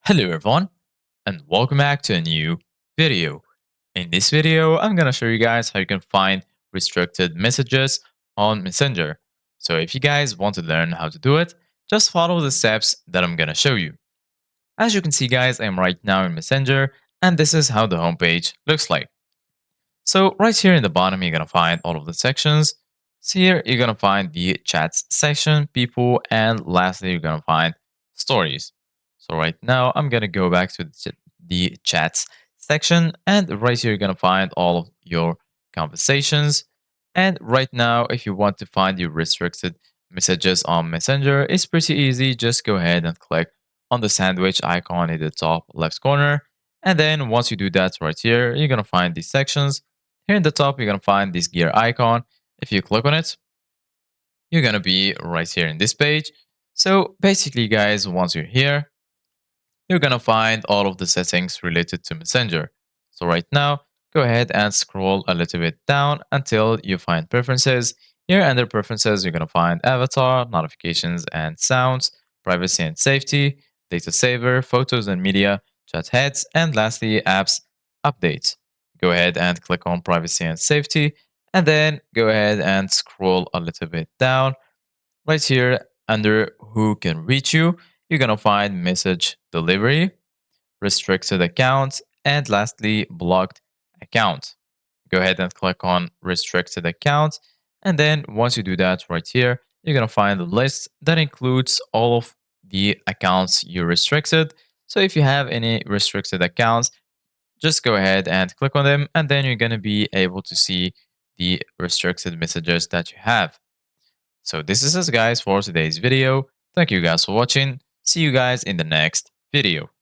Hello everyone and welcome back to a new video. In this video, I'm going to show you guys how you can find restricted messages on Messenger. So if you guys want to learn how to do it, just follow the steps that I'm going to show you. As you can see guys, I'm right now in Messenger and this is how the homepage looks like. So right here in the bottom, you're going to find all of the sections. So here you're going to find the chats section, people, and lastly, you're going to find stories. So right now, I'm going to go back to the chats section, and right here, you're going to find all of your conversations. And right now, if you want to find your restricted messages on Messenger, it's pretty easy. Just go ahead and click on the sandwich icon in the top left corner. And then once you do that right here, you're going to find these sections. Here in the top, you're going to find this gear icon. If you click on it, you're going to be right here in this page. So basically, guys, once you're here, you're going to find all of the settings related to Messenger. So right now, go ahead and scroll a little bit down until you find preferences. Here under preferences, you're going to find avatar, notifications and sounds, privacy and safety, data saver, photos and media, chat heads, and lastly, apps updates. Go ahead and click on privacy and safety, and then go ahead and scroll a little bit down. Right here under who can reach you, you're going to find message delivery, restricted accounts, and lastly, blocked accounts. Go ahead and click on restricted accounts. And then once you do that right here, you're going to find a list that includes all of the accounts you restricted. So if you have any restricted accounts, just go ahead and click on them. And then you're going to be able to see the restricted messages that you have. So this is it guys for today's video. Thank you guys for watching. See you guys in the next video.